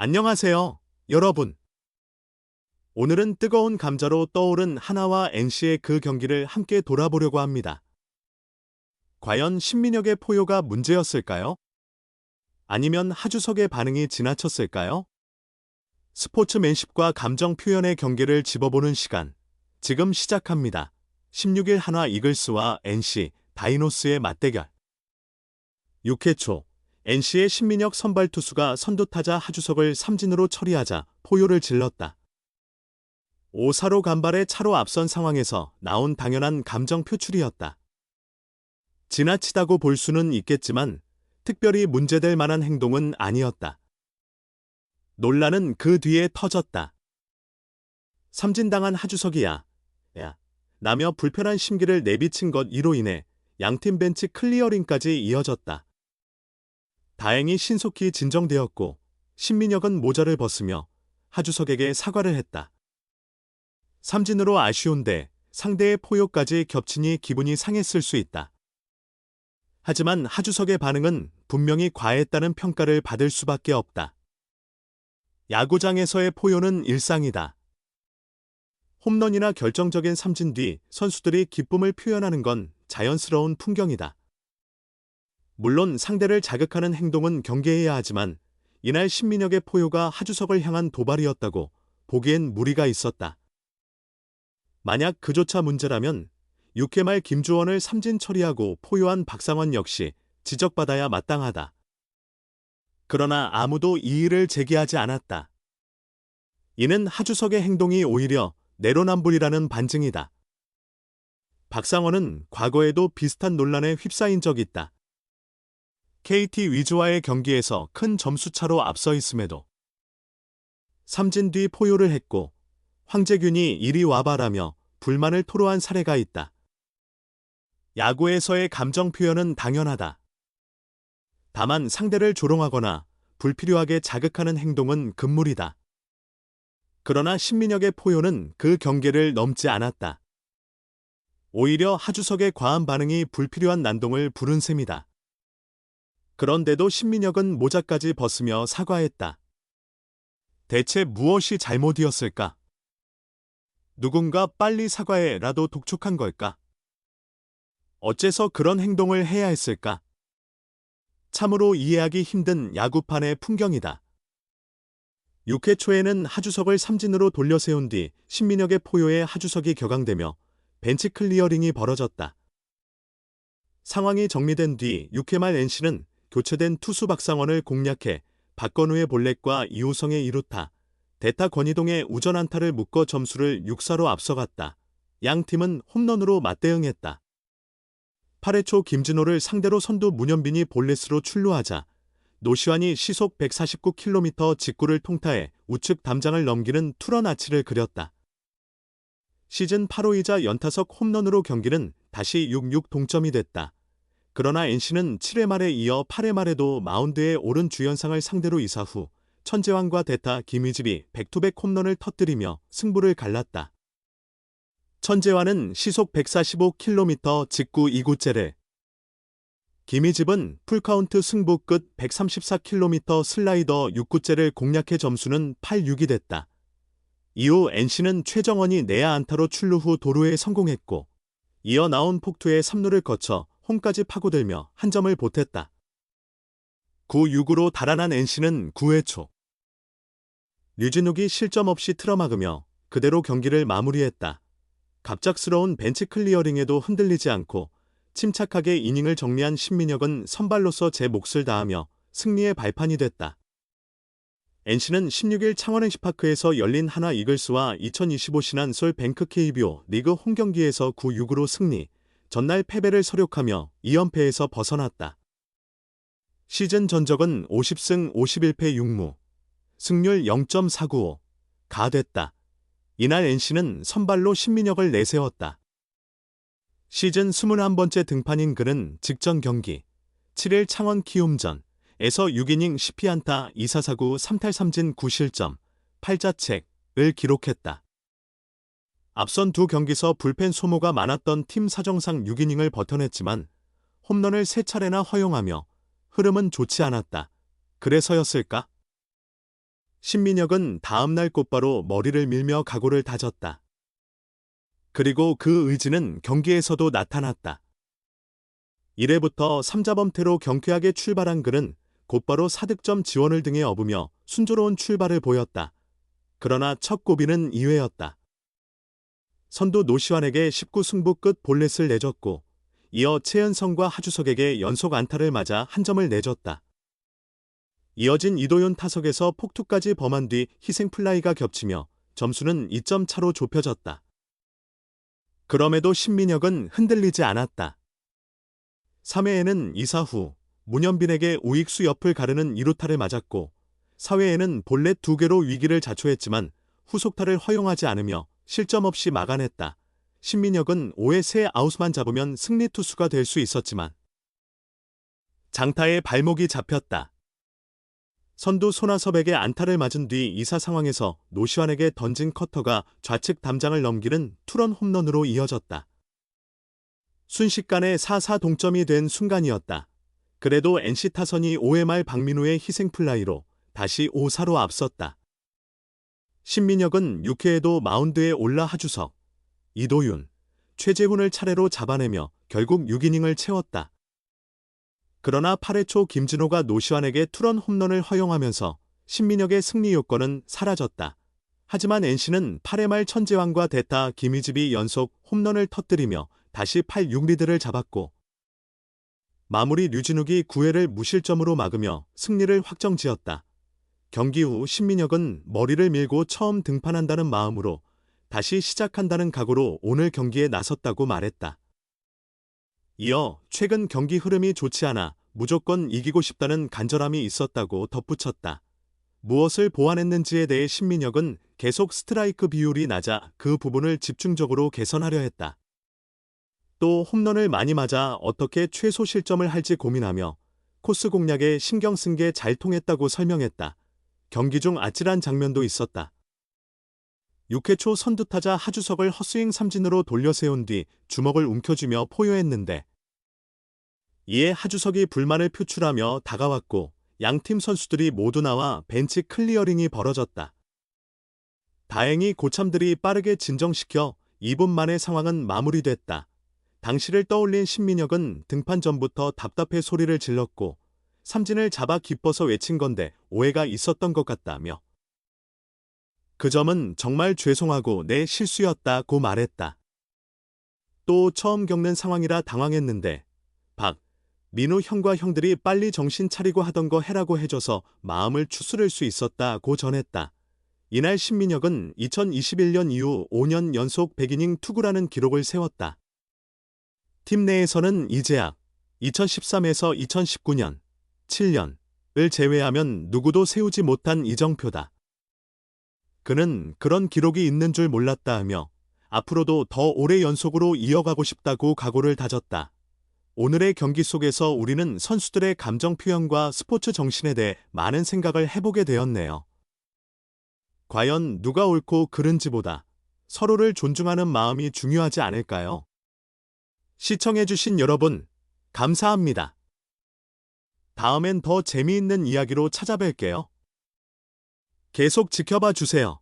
안녕하세요, 여러분. 오늘은 뜨거운 감자로 떠오른 하나와 NC의 그 경기를 함께 돌아보려고 합니다. 과연 신민혁의 포효가 문제였을까요? 아니면 하주석의 반응이 지나쳤을까요? 스포츠맨십과 감정 표현의 경계를 집어보는 시간. 지금 시작합니다. 16일 한화 이글스와 NC, 다이노스의 맞대결. 6회 초, NC의 신민혁 선발 투수가 선두타자 하주석을 삼진으로 처리하자 포효를 질렀다. 5사로 간발의 차로 앞선 상황에서 나온 당연한 감정 표출이었다. 지나치다고 볼 수는 있겠지만 특별히 문제될 만한 행동은 아니었다. 논란은 그 뒤에 터졌다. 삼진당한 하주석이야. 라며 불편한 심기를 내비친 것 이로 인해 양팀 벤치 클리어링까지 이어졌다. 다행히 신속히 진정되었고 신민혁은 모자를 벗으며 하주석에게 사과를 했다. 삼진으로 아쉬운데 상대의 포효까지 겹치니 기분이 상했을 수 있다. 하지만 하주석의 반응은 분명히 과했다는 평가를 받을 수밖에 없다. 야구장에서의 포효는 일상이다. 홈런이나 결정적인 삼진 뒤 선수들이 기쁨을 표현하는 건 자연스러운 풍경이다. 물론 상대를 자극하는 행동은 경계해야 하지만 이날 신민혁의 포효가 하주석을 향한 도발이었다고 보기엔 무리가 있었다. 만약 그조차 문제라면 6회 말 김주원을 삼진 처리하고 포효한 박상원 역시 지적받아야 마땅하다. 그러나 아무도 이의를 제기하지 않았다. 이는 하주석의 행동이 오히려 내로남불이라는 반증이다. 박상원은 과거에도 비슷한 논란에 휩싸인 적이 있다. KT 위즈와의 경기에서 큰 점수차로 앞서 있음에도 삼진 뒤 포효를 했고 황재균이 이리 와봐라며 불만을 토로한 사례가 있다. 야구에서의 감정 표현은 당연하다. 다만 상대를 조롱하거나 불필요하게 자극하는 행동은 금물이다. 그러나 신민혁의 포효는 그 경계를 넘지 않았다. 오히려 하주석의 과한 반응이 불필요한 난동을 부른 셈이다. 그런데도 신민혁은 모자까지 벗으며 사과했다. 대체 무엇이 잘못이었을까? 누군가 빨리 사과해라도 독촉한 걸까? 어째서 그런 행동을 해야 했을까? 참으로 이해하기 힘든 야구판의 풍경이다. 6회 초에는 하주석을 삼진으로 돌려 세운 뒤 신민혁의 포효에 하주석이 격앙되며 벤치 클리어링이 벌어졌다. 상황이 정리된 뒤 6회 말 NC는 교체된 투수 박상원을 공략해 박건우의 볼넷과 이우성의 2루타, 대타 권희동의 우전 안타를 묶어 점수를 6-4로 앞서갔다. 양 팀은 홈런으로 맞대응했다. 8회 초 김진호를 상대로 선두 문현빈이 볼넷으로 출루하자 노시환이 시속 149km 직구를 통타해 우측 담장을 넘기는 투런 아치를 그렸다. 시즌 8호이자 연타석 홈런으로 경기는 다시 6-6 동점이 됐다. 그러나 NC는 7회 말에 이어 8회 말에도 마운드에 오른 주연상을 상대로 2사 후 천재환과 대타 김희집이 백투백 홈런을 터뜨리며 승부를 갈랐다. 천재환은 시속 145km 직구 2구째를, 김희집은 풀카운트 승부 끝 134km 슬라이더 6구째를 공략해 점수는 8-6이 됐다. 이후 NC는 최정원이 내야 안타로 출루 후 도루에 성공했고 이어 나온 폭투에 3루를 거쳐 홈까지 파고들며 한 점을 보탰다. 9-6으로 달아난 NC는 9회 초 류진욱이 실점 없이 틀어막으며 그대로 경기를 마무리했다. 갑작스러운 벤치 클리어링에도 흔들리지 않고 침착하게 이닝을 정리한 신민혁은 선발로서 제 몫을 다하며 승리의 발판이 됐다. NC는 16일 창원 NC파크에서 열린 한화 이글스와 2025 신한솔 뱅크 KBO 리그 홈경기에서 9-6으로 승리, 전날 패배를 서력하며 2연패에서 벗어났다. 시즌 전적은 50승 51패 6무, 승률 0.495가 됐다. 이날 NC는 선발로 신민혁을 내세웠다. 시즌 21번째 등판인 그는 직전 경기 7일 창원 키움전에서 6이닝 10피안타 2사사구 3탈3진 9실점 8자책을 기록했다. 앞선 두 경기서 불펜 소모가 많았던 팀 사정상 6이닝을 버텨냈지만 홈런을 3차례나 허용하며 흐름은 좋지 않았다. 그래서였을까? 신민혁은 다음날 곧바로 머리를 밀며 각오를 다졌다. 그리고 그 의지는 경기에서도 나타났다. 1회부터 3자범퇴로 경쾌하게 출발한 그는 곧바로 4득점 지원을 등에 업으며 순조로운 출발을 보였다. 그러나 첫 고비는 2회였다. 선두 노시환에게 19승부 끝 볼넷을 내줬고 이어 최은성과 하주석에게 연속 안타를 맞아 한 점을 내줬다. 이어진 이도윤 타석에서 폭투까지 범한 뒤 희생플라이가 겹치며 점수는 2점 차로 좁혀졌다. 그럼에도 신민혁은 흔들리지 않았다. 3회에는 이사후, 문현빈에게 우익수 옆을 가르는 2루타를 맞았고 4회에는 볼넷 2개로 위기를 자초했지만 후속타를 허용하지 않으며 실점 없이 막아냈다. 신민혁은 5회 3아웃만 잡으면 승리 투수가 될 수 있었지만 장타에 발목이 잡혔다. 선두 손아섭에게 안타를 맞은 뒤 2사 상황에서 노시환에게 던진 커터가 좌측 담장을 넘기는 투런 홈런으로 이어졌다. 순식간에 4-4 동점이 된 순간이었다. 그래도 NC 타선이 5회 말 박민우의 희생플라이로 다시 5-4로 앞섰다. 신민혁은 6회에도 마운드에 올라 하주석, 이도윤, 최재훈을 차례로 잡아내며 결국 6이닝을 채웠다. 그러나 8회 초 김진호가 노시환에게 투런 홈런을 허용하면서 신민혁의 승리 요건은 사라졌다. 하지만 NC는 8회 말 천재환과 대타 김희집이 연속 홈런을 터뜨리며 다시 8-6 리드를 잡았고 마무리 류진욱이 9회를 무실점으로 막으며 승리를 확정지었다. 경기 후 신민혁은 머리를 밀고 처음 등판한다는 마음으로 다시 시작한다는 각오로 오늘 경기에 나섰다고 말했다. 이어 최근 경기 흐름이 좋지 않아 무조건 이기고 싶다는 간절함이 있었다고 덧붙였다. 무엇을 보완했는지에 대해 신민혁은 계속 스트라이크 비율이 낮아 그 부분을 집중적으로 개선하려 했다. 또 홈런을 많이 맞아 어떻게 최소 실점을 할지 고민하며 코스 공략에 신경 쓴 게 잘 통했다고 설명했다. 경기 중 아찔한 장면도 있었다. 6회 초 선두타자 하주석을 헛스윙 삼진으로 돌려세운 뒤 주먹을 움켜쥐며 포효했는데 이에 하주석이 불만을 표출하며 다가왔고 양팀 선수들이 모두 나와 벤치 클리어링이 벌어졌다. 다행히 고참들이 빠르게 진정시켜 2분 만에 상황은 마무리됐다. 당시를 떠올린 신민혁은 등판 전부터 답답해 소리를 질렀고 삼진을 잡아 기뻐서 외친 건데 오해가 있었던 것 같다며 그 점은 정말 죄송하고 내 실수였다고 말했다. 또 처음 겪는 상황이라 당황했는데 박, 민우 형과 형들이 빨리 정신 차리고 하던 거 해라고 해줘서 마음을 추스를 수 있었다고 전했다. 이날 신민혁은 2021년 이후 5년 연속 100이닝 투구라는 기록을 세웠다. 팀 내에서는 이재학, 2013에서 2019년, 7년을 제외하면 누구도 세우지 못한 이정표다. 그는 그런 기록이 있는 줄 몰랐다 하며 앞으로도 더 오래 연속으로 이어가고 싶다고 각오를 다졌다. 오늘의 경기 속에서 우리는 선수들의 감정 표현과 스포츠 정신에 대해 많은 생각을 해보게 되었네요. 과연 누가 옳고 그른지보다 서로를 존중하는 마음이 중요하지 않을까요? 시청해주신 여러분, 감사합니다. 다음엔 더 재미있는 이야기로 찾아뵐게요. 계속 지켜봐 주세요.